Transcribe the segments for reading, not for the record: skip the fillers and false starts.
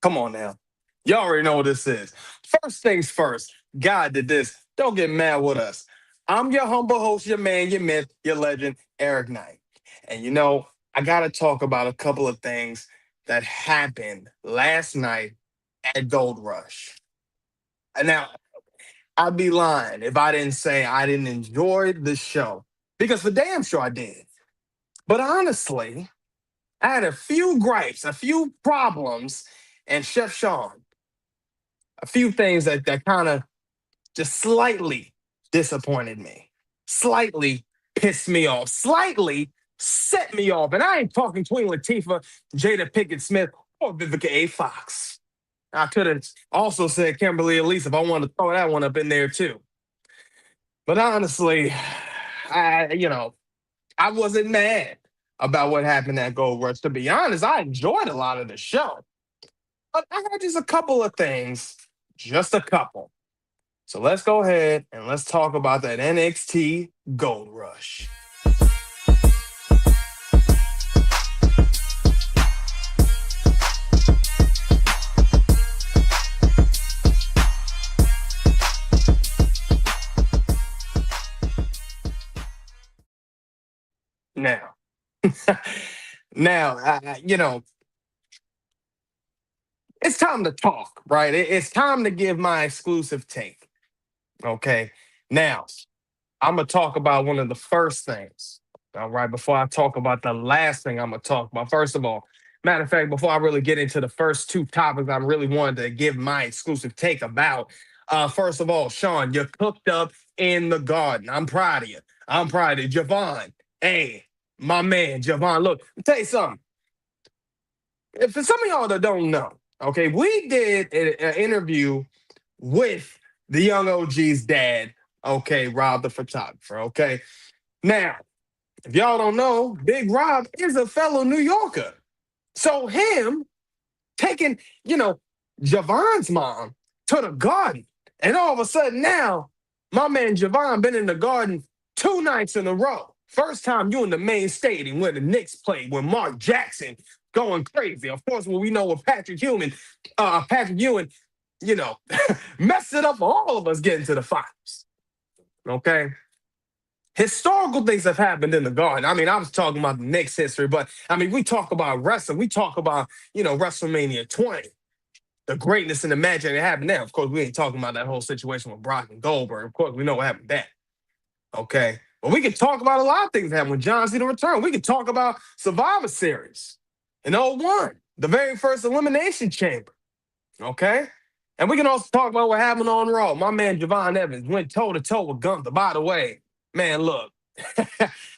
Come on now. Y'all already know what this is. First things first, God did this. Don't get mad with us. I'm your humble host, your man, your myth, your legend, Eric Knight. And I got to talk about a couple of things that happened last night at Gold Rush. And now, I'd be lying if I didn't say I didn't enjoy the show, because for damn sure I did. But honestly, I had a few gripes, a few problems, and Chef Sean, a few things that kind of just slightly disappointed me, slightly pissed me off, slightly set me off. And I ain't talking Queen Latifah, Jada Pickett Smith, or Vivica A. Fox. I could have also said Kimberly Elise if I wanted to throw that one up in there too. But honestly, I wasn't mad about what happened at Gold Rush. To be honest, I enjoyed a lot of the show. But I got just a couple of things, just a couple. So let's go ahead and let's talk about that NXT Gold Rush. Now, now, it's time to talk, right? It's time to give my exclusive take. Okay. Now, I'm gonna talk about one of the first things. All right, before I talk about the last thing I'm gonna talk about. First of all, matter of fact, before I really get into the first two topics, I really wanted to give my exclusive take about. First of all, Sean, you're cooked up in the garden. I'm proud of you. I'm proud of you, Javon. Hey, my man, Javon. Look, let me tell you something. If for some of y'all that don't know, okay, we did an interview with the young OG's dad, okay, Rob the photographer, okay? Now, if y'all don't know, Big Rob is a fellow New Yorker. So him taking, Javon's mom to the garden, and all of a sudden now, my man Javon been in the garden 2 nights in a row. First time you in the main stadium when the Knicks played, when Mark Jackson going crazy. Of course, when we know with Patrick Ewing, you know, messed it up for all of us getting to the finals. Okay. Historical things have happened in the garden. I mean, I was talking about the Knicks history, but I mean, we talk about wrestling. We talk about, WrestleMania 20, the greatness and the magic that happened there. Of course, we ain't talking about that whole situation with Brock and Goldberg. Of course, we know what happened there. Okay. But we can talk about a lot of things that happened with John Cena return. We can talk about Survivor Series in '01, the very first Elimination Chamber. Okay. And we can also talk about what happened on Raw. My man Javon Evans went toe to toe with Gunther. By the way, man, look,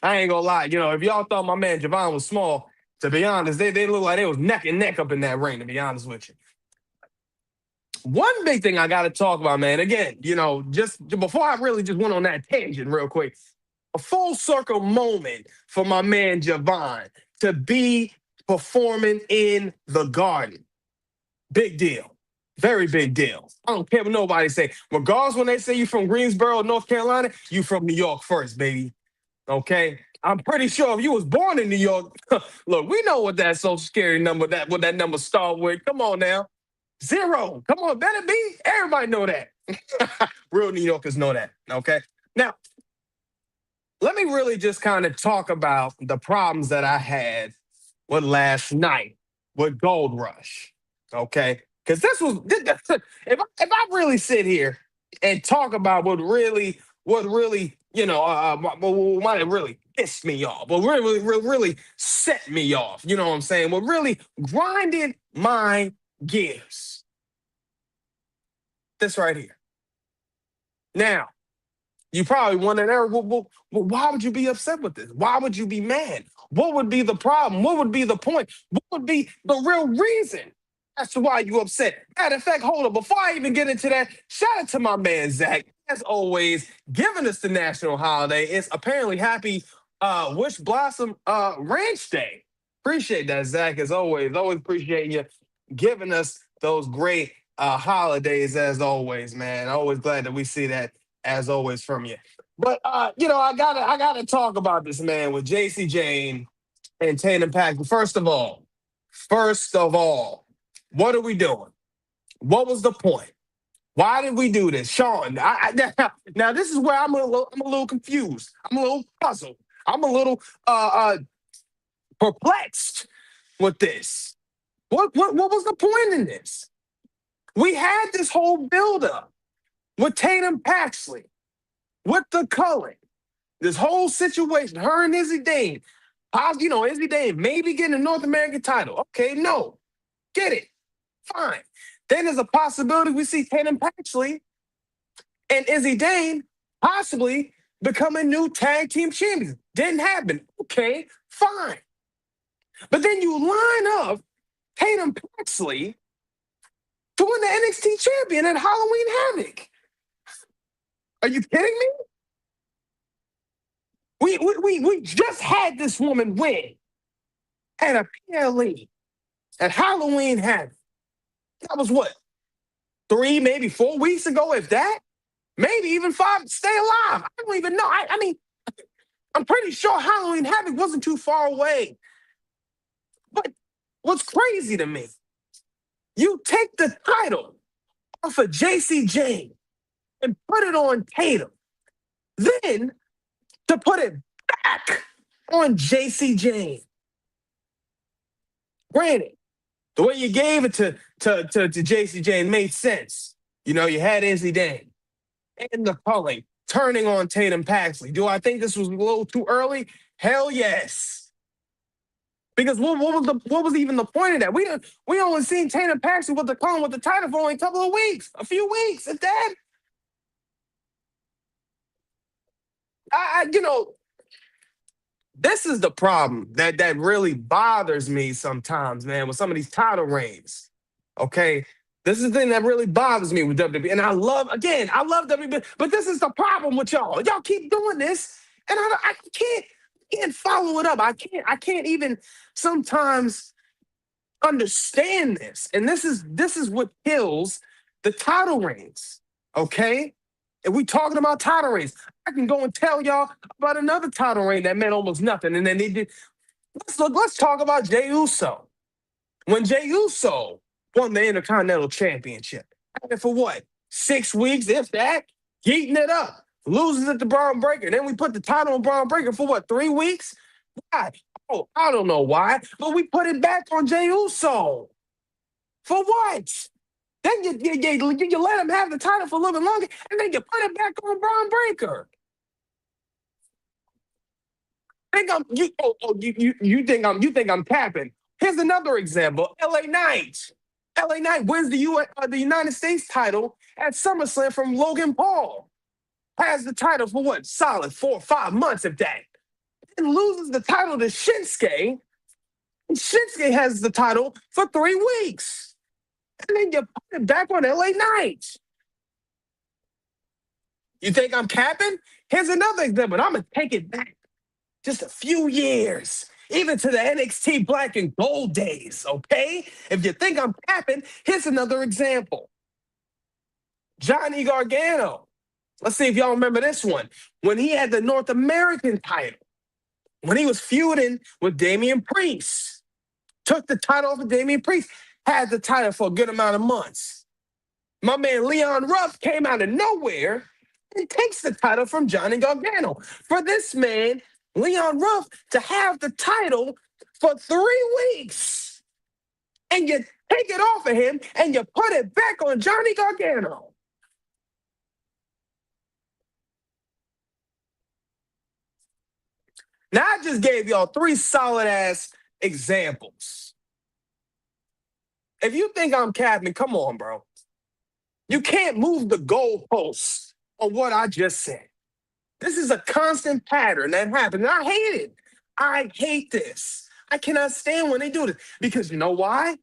I ain't gonna lie. If y'all thought my man Javon was small, to be honest, they look like they was neck and neck up in that ring, to be honest with you. One big thing I got to talk about, man, again, just before I really just went on that tangent real quick, a full circle moment for my man Javon to be performing in the garden. Big deal. Very big deal. I don't care what nobody say. Regardless when they say you from Greensboro, North Carolina, you from New York first, baby. Okay? I'm pretty sure if you was born in New York, look, we know what that social security number, what that number start with. Come on now. 0. Come on, better be. Everybody know that. Real New Yorkers know that. Okay? Now, let me really just kind of talk about the problems that I had with last night with Gold Rush. Okay? Because if I really sit here and talk about what really, might have really pissed me off, what really set me off, you know what I'm saying? What really grinded my gears. This right here. Now, you probably wondering, Eric, why would you be upset with this? Why would you be mad? What would be the problem? What would be the point? What would be the real reason as to why you upset? Matter of fact, hold on. Before I even get into that, shout out to my man, Zach. As always, giving us the national holiday. It's apparently happy Wish Blossom Ranch Day. Appreciate that, Zach, as always. Always appreciate you giving us those great holidays, as always, man. Always glad that we see that, as always, from you. But I gotta talk about this, man, with Jacy Jane and Tatum Paxley. First of all, What are we doing? What was the point? Why did we do this, Sean? Now this is where I'm a little confused. I'm a little puzzled. I'm a little perplexed with this. What was the point in this? We had this whole buildup with Tatum Paxley, with the culling, this whole situation, her and Izzy Dane. Izzy Dane maybe getting a North American title. Okay, no, get it, fine. Then there's a possibility we see Tatum Paxley and Izzy Dane possibly becoming new tag team champions. Didn't happen. Okay, fine. But then you line up Tatum Paxley to win the NXT champion at Halloween Havoc. Are you kidding me? We just had this woman win at a PLE at Halloween Havoc. That was what, 3, maybe 4 weeks ago, if that? Maybe even 5. Stay alive. I don't even know. I mean, I'm pretty sure Halloween Havoc wasn't too far away. But what's crazy to me, you take the title off of Jacy Jane and put it on Tatum. Then to put it back on Jacy Jane. Granted, the way you gave it to Jacy Jane made sense. You had Izzy Dane and the culling turning on Tatum Paxley. Do I think this was a little too early? Hell yes. Because what was even the point of that? We only seen Tatum Paxley with the culling with the title for only a couple of weeks, a few weeks, if that. This is the problem that really bothers me sometimes, man, with some of these title reigns. Okay. This is the thing that really bothers me with WWE. And I love WWE, but this is the problem with y'all. Y'all keep doing this, and I can't follow it up. I can't even sometimes understand this. And this is what kills the title reigns. Okay? If we talking about title reigns, I can go and tell y'all about another title reign that meant almost nothing. And then they did. Let's talk about Jey Uso. When Jey Uso won the Intercontinental Championship, and for what, 6 weeks, if that, heating it up, loses it to Braun Breaker. Then we put the title on Braun Breaker for what, 3 weeks? Why? Oh, I don't know why, but we put it back on Jey Uso. For what? Then you let him have the title for a little bit longer, and then you put it back on Braun Breaker. You think I'm capping? Here's another example: LA Knight. LA Knight wins the United States title at SummerSlam from Logan Paul. Has the title for what? Solid 4 or 5 months, if that. And loses the title to Shinsuke. And Shinsuke has the title for 3 weeks. And then you put it back on LA Knight. You think I'm capping? Here's another example. I'm going to take it back just a few years, even to the NXT Black and Gold days, okay? If you think I'm capping, here's another example. Johnny Gargano. Let's see if y'all remember this one. When he had the North American title, when he was feuding with Damian Priest, took the title off of Damian Priest, had the title for a good amount of months. My man Leon Ruff came out of nowhere and takes the title from Johnny Gargano. For this man, Leon Ruff, to have the title for 3 weeks, and you take it off of him and you put it back on Johnny Gargano. Now, I just gave y'all 3 solid-ass examples. If you think I'm capping, come on, bro. You can't move the goalposts on what I just said. This is a constant pattern that happens, and I hate it. I hate this. I cannot stand when they do this. Because you know why?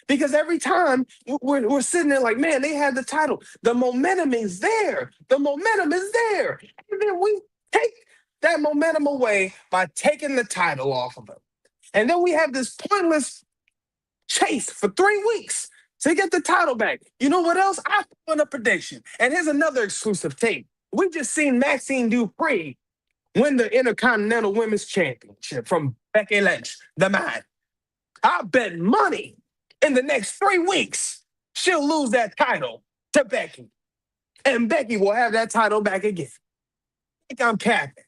Because every time we're sitting there like, man, they had the title. The momentum is there. The momentum is there. And then we take that momentum away by taking the title off of them. And then we have this pointless chase for 3 weeks to get the title back. You know what else? I put in a prediction. And here's another exclusive tape. We just seen Maxine Dupree win the Intercontinental Women's Championship from Becky Lynch, the man. I bet money In the next 3 weeks, she'll lose that title to Becky. And Becky will have that title back again. I think I'm capping.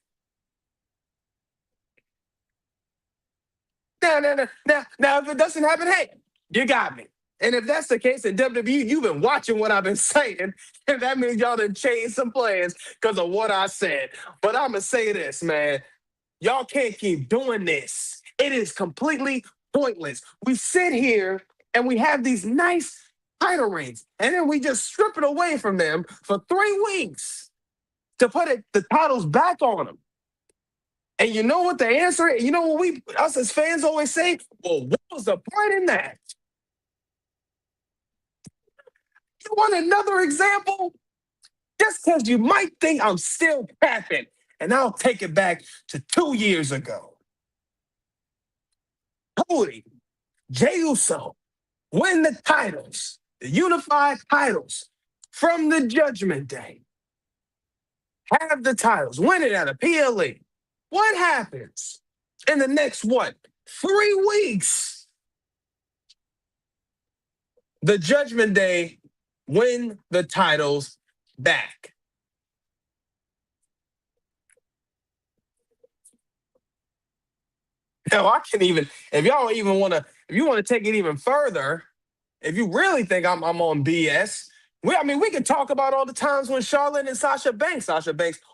Now, if it doesn't happen, hey, you got me. And if that's the case in WWE, you've been watching what I've been saying, and that means y'all done changed some plans because of what I said. But I'm gonna say this, man. Y'all can't keep doing this. It is completely pointless. We sit here and we have these nice title reigns, and then we just strip it away from them for 3 weeks to put the titles back on them. And you know what the answer is? You know what us as fans always say? Well, what was the point in that? You want another example? Just because you might think I'm still capping, and I'll take it back to 2 years ago. Cody, Jey Uso, win the titles, the unified titles from the Judgment Day. Have the titles, win it at a PLE. What happens in the next, 3 weeks? The Judgment Day win the titles back. Now, I can even, if y'all even want to, if you want to take it even further, if you really think I'm on BS, we could talk about all the times when Charlotte and Sasha Banks,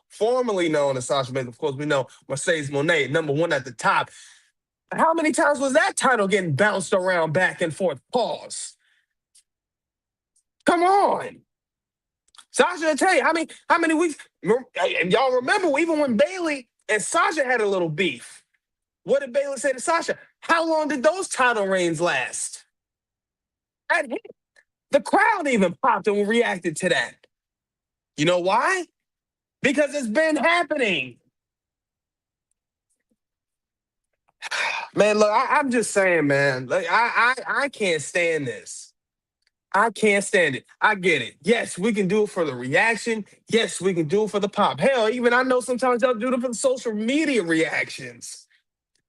formerly known as Sasha Banks, of course, we know Mercedes Moné, number one at the top. How many times was that title getting bounced around back and forth? Pause. Come on. Sasha, I tell you, how many weeks? Y'all remember even when Bayley and Sasha had a little beef? What did Bayley say to Sasha? How long did those title reigns last? The crowd even popped and reacted to that. You know why? Because it's been happening. Man, look, I'm just saying, man. Like, I can't stand this. I can't stand it. I get it. Yes, we can do it for the reaction. Yes, we can do it for the pop. Hell, even I know sometimes y'all do it for the social media reactions.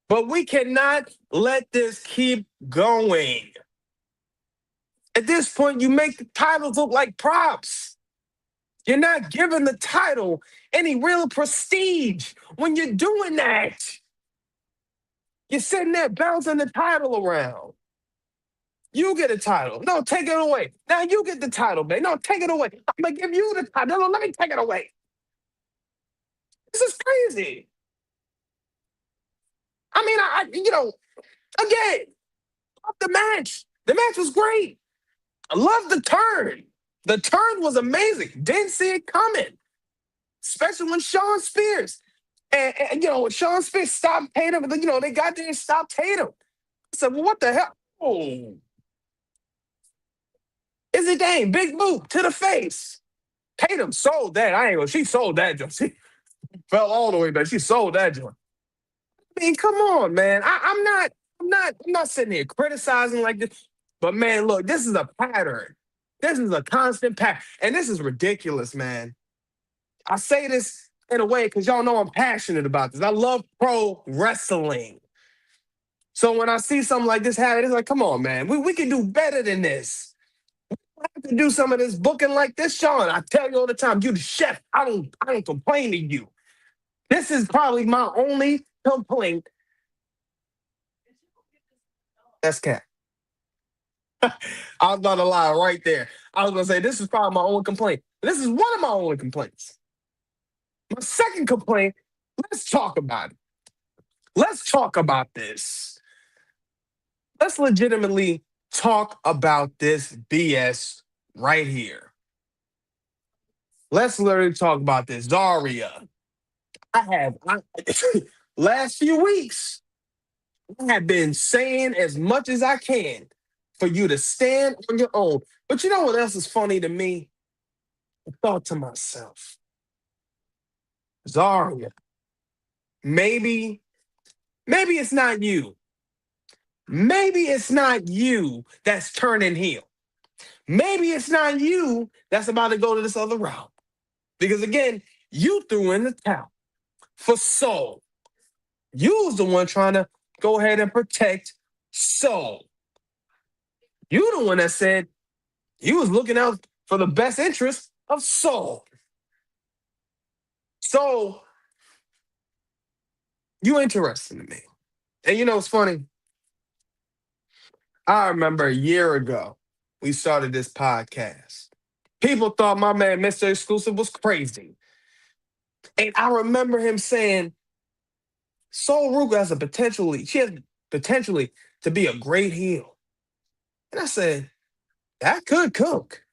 But we cannot let this keep going. At this point, you make the titles look like props. You're not giving the title any real prestige when you're doing that. You're sitting there bouncing the title around. You get a title. No, take it away. Now you get the title, man. No, take it away. I'm going to give you the title. No, let me take it away. This is crazy. Again, love the match. The match was great. I love the turn. The turn was amazing. Didn't see it coming, especially when Sean Spears when Sean Spears stopped Tatum. They got there and stopped Tatum. I said, well, what the hell? Oh, Izzy Dane, big boot to the face. Tatum sold that. She sold that joint. She fell all the way back. She sold that joint. Come on, man. I'm not sitting here criticizing like this. But man, look, this is a pattern. This is a constant pattern. And this is ridiculous, man. I say this in a way because y'all know I'm passionate about this. I love pro wrestling. So when I see something like this happen, it's like, come on, man. We can do better than this. We have to do some of this booking like this, Sean. I tell you all the time, you the chef. I don't complain to you. This is probably my only complaint. That's cat. I was about to lie right there. I was going to say, this is probably my only complaint. This is one of my only complaints. My second complaint, let's talk about it. Let's talk about this. Let's legitimately talk about this BS right here. Let's literally talk about this. Zaria. Last few weeks, I have been saying as much as I can for you to stand on your own. But you know what else is funny to me? I thought to myself, Zaria, maybe it's not you. Maybe it's not you that's turning heel. Maybe it's not you that's about to go to this other route. Because again, you threw in the towel for Sol. You was the one trying to go ahead and protect Sol. You the one that said you was looking out for the best interest of Sol. So you interested in me. And you know what's funny? I remember a year ago, we started this podcast. People thought my man, Mr. Exclusive, was crazy. And I remember him saying, Sol Ruca has she has potentially to be a great heel. And I said, that could cook.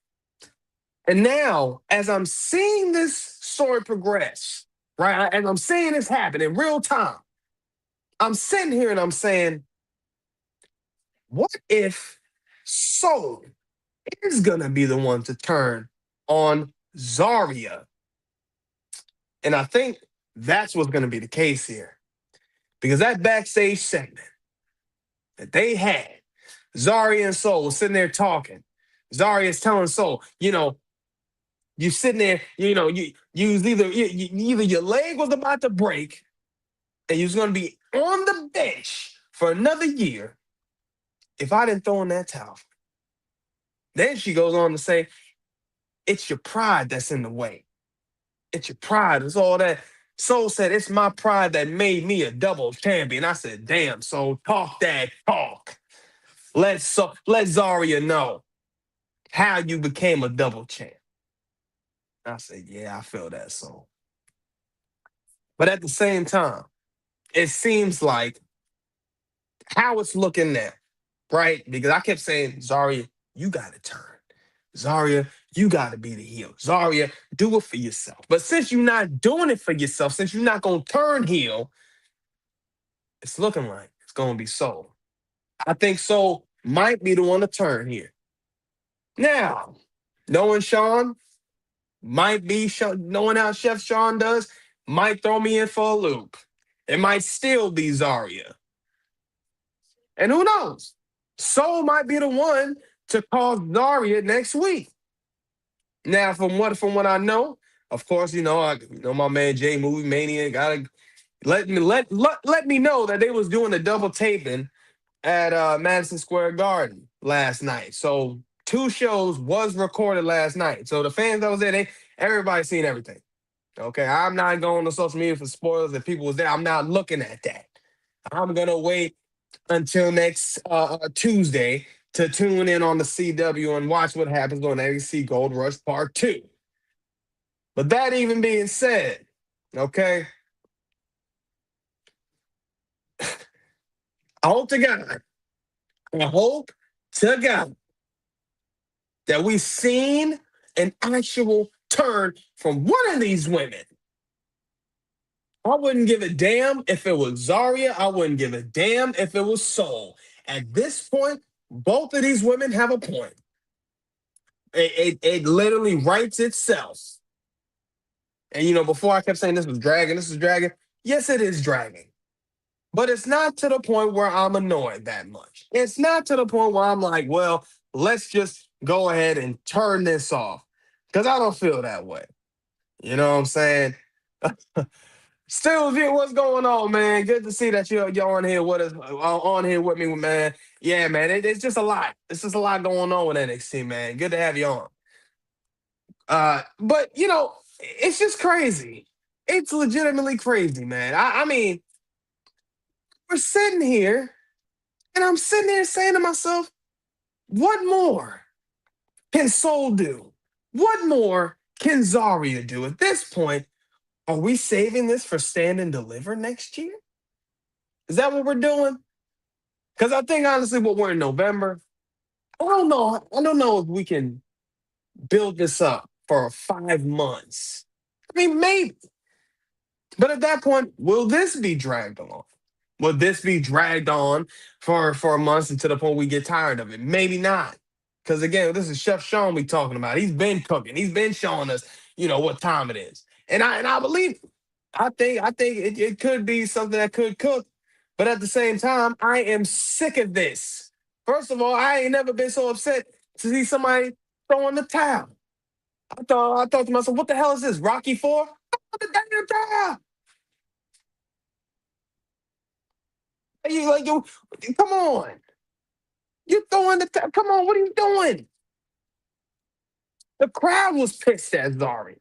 And now, as I'm seeing this story progress, right, and I'm seeing this happen in real time, I'm sitting here and I'm saying, what if Sol is going to be the one to turn on Zaria? And I think that's what's going to be the case here. Because that backstage segment that they had, Zaria and Sol was sitting there talking. Zaria's telling Sol, you sitting there, you was either your leg was about to break and you was going to be on the bench for another year if I didn't throw in that towel. Then she goes on to say, it's your pride that's in the way. It's your pride. It's all that. Soul said, it's my pride that made me a double champion. I said, damn, Soul, talk that talk. Let Zaria know how you became a double champ. I said, yeah, I feel that, Soul. But at the same time, it seems like how it's looking now, right? Because I kept saying, Zaria, you got to turn. Zaria, you got to be the heel. Zaria, do it for yourself. But since you're not doing it for yourself, since you're not going to turn heel, it's looking like it's going to be Soul. I think Soul might be the one to turn here. Now, knowing Sean, knowing how Chef Sean does, might throw me in for a loop. It might still be Zaria. And who knows? Soul might be the one to call Zaria next week. Now, from what I know, of course, my man Jay Movie Mania gotta let me know that they was doing a double taping at Madison Square Garden last night. So 2 shows was recorded last night. So the fans that was there, everybody seen everything. Okay, I'm not going to social media for spoilers. If people was there, I'm not looking at that. I'm gonna wait until next Tuesday to tune in on the CW and watch what happens on NXT Gold Rush Part 2. But that even being said, okay, I hope to God, I hope to God that we've seen an actual turn from one of these women. I wouldn't give a damn if it was Zaria. I wouldn't give a damn if it was Soul. At this point, both of these women have a point. It literally writes itself. And before I kept saying this was dragging. Yes, it is dragging. But it's not to the point where I'm annoyed that much. It's not to the point where I'm like, well, let's just go ahead and turn this off. Because I don't feel that way. You know what I'm saying? Still, what's going on, man? Good to see that you're on here with us, on here with me, man. Yeah, man, it's just a lot. It's just a lot going on with NXT, man. Good to have you on. But it's just crazy. It's legitimately crazy, man. I mean, we're sitting here, and I'm sitting there saying to myself, what more can Soul do? What more can Zaria do? At this point, are we saving this for Stand and Deliver next year? Is that what we're doing? Because I think honestly, what we're in November, I don't know. I don't know if we can build this up for 5 months. I mean, maybe. But at that point, will this be dragged along? Will this be dragged on for months and to the point we get tired of it? Maybe not. Because again, this is Chef Sean we talking about. He's been cooking. He's been showing us, what time it is. And I believe I think it could be something that could cook. But at the same time, I am sick of this. First of all, I ain't never been so upset to see somebody throwing the towel. I thought to myself, what the hell is this? Rocky Four? The damn towel. Like you, come on. You throwing come on, what are you doing? The crowd was pissed at Zaria.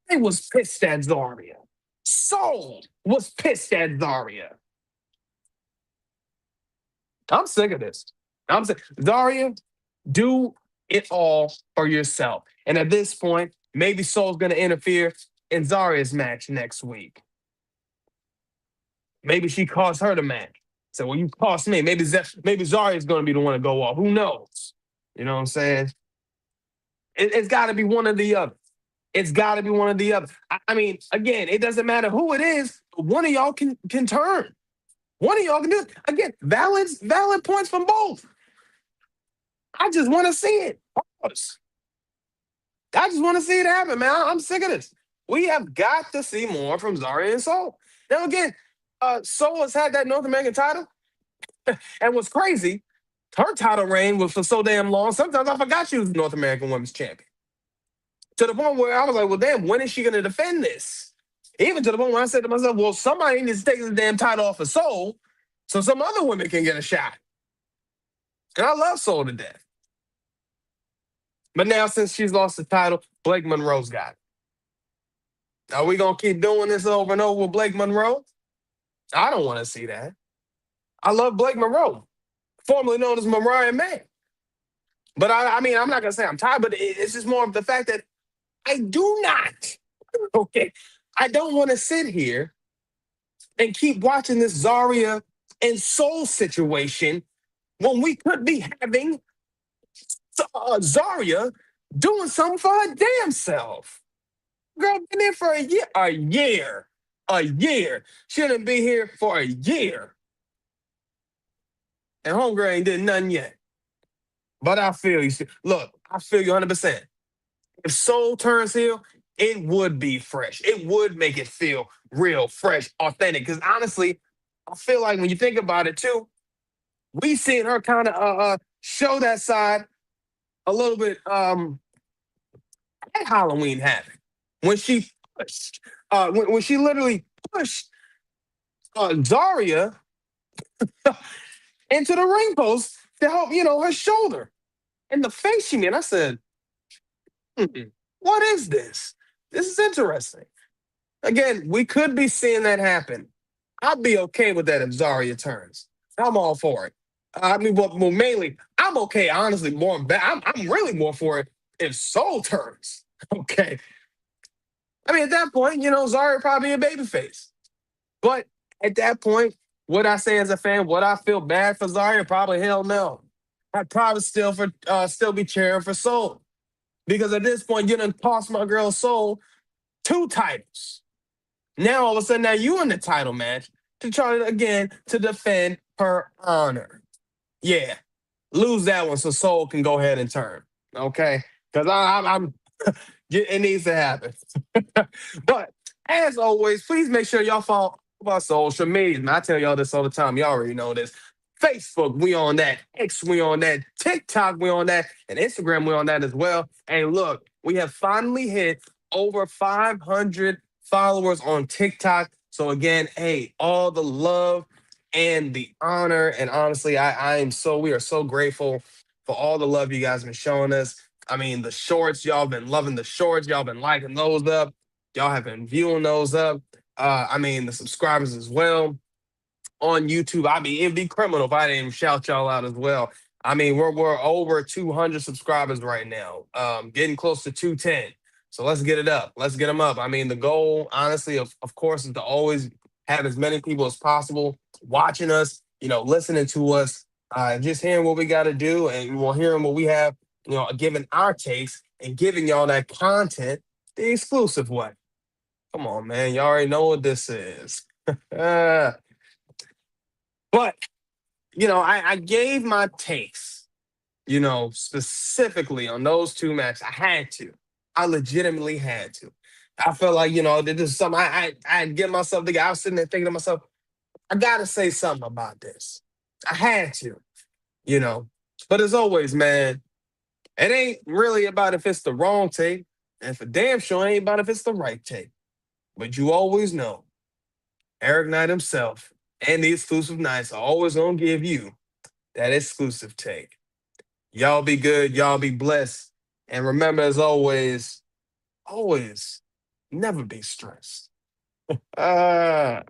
They was pissed at Zaria. Soul was pissed at Zaria. I'm sick of this. I'm sick. Zaria, do it all for yourself. And at this point, maybe Soul's going to interfere in Zaria's match next week. Maybe she cost her the match. So, well, you cost me. Maybe Zaria's going to be the one to go off. Who knows? You know what I'm saying? It's got to be one or the other. It's got to be one or the other. I mean, again, it doesn't matter who it is. One of y'all can turn. One of y'all can do it. Again, valid points from both. I just want to see it. I just want to see it happen, man. I'm sick of this. We have got to see more from Zaria and Soul. Now, again, Soul has had that North American title. And what's crazy, her title reign was for so damn long. Sometimes I forgot she was North American Women's Champion. To the point where I was like, well, damn, when is she going to defend this? Even to the point where I said to myself, well, somebody needs to take the damn title off of Soul so some other women can get a shot. And I love Soul to death. But now, since she's lost the title, Blake Monroe's got it. Are we going to keep doing this over and over with Blake Monroe? I don't want to see that. I love Blake Monroe, formerly known as Mariah May. But I mean, I'm not going to say I'm tired, but it's just more of the fact that I do not. Okay. I don't want to sit here and keep watching this Zaria and Soul situation when we could be having Zaria doing something for her damn self. Girl, been here for a year. A year. A year. Shouldn't be here for a year. And homegirl ain't did nothing yet. But I feel you. Look, I feel you 100%. If Soul turns heel, it would be fresh. It would make it feel real, fresh, authentic. Because honestly, I feel like when you think about it too, we seen her kind of show that side a little bit at Halloween Havoc when she pushed, when she literally pushed Zaria into the ring post to help, her shoulder and the face she made. I said, what is this? This is interesting. Again, we could be seeing that happen. I'd be okay with that if Zaria turns. I'm all for it. I mean, well, mainly, I'm okay, honestly, I'm really more for it if Soul turns. Okay. I mean, at that point, Zaria probably a babyface. But at that point, would I say as a fan, would I feel bad for Zaria? Probably hell no. I'd probably still be cheering for Soul. Because at this point, you done cost my girl Soul 2 titles. Now all of a sudden, now you in the title match to try again to defend her honor. Yeah, lose that one so Soul can go ahead and turn. Okay, because I'm it needs to happen. But as always, please make sure y'all follow our social media. I tell y'all this all the time. Y'all already know this. Facebook, we on that. X, we on that. TikTok, we on that. And Instagram, we on that as well. And look, we have finally hit over 500 followers on TikTok. So again, hey, all the love and the honor. And honestly, we are so grateful for all the love you guys been showing us. I mean, the shorts, y'all been loving the shorts. Y'all been liking those up. Y'all have been viewing those up. I mean, the subscribers as well on YouTube. I mean, it'd be criminal if I didn't shout y'all out as well. I mean, we're over 200 subscribers right now, getting close to 210. So let's get it up. Let's get them up. I mean, the goal, honestly, of course, is to always have as many people as possible watching us, listening to us, just hearing what we got to do, and we're hearing what we have, giving our takes and giving y'all that content the exclusive way. Come on, man. You already know what this is. But, I gave my takes, specifically on those 2 matches. I had to. I legitimately had to. I felt like, this is something I get myself together. I was sitting there thinking to myself, I got to say something about this. I had to, But as always, man, it ain't really about if it's the wrong take. And for damn sure, it ain't about if it's the right take. But you always know, Eric Knight himself and the exclusive nights are always going to give you that exclusive take. Y'all be good. Y'all be blessed. And remember, as always, always never be stressed. Ah.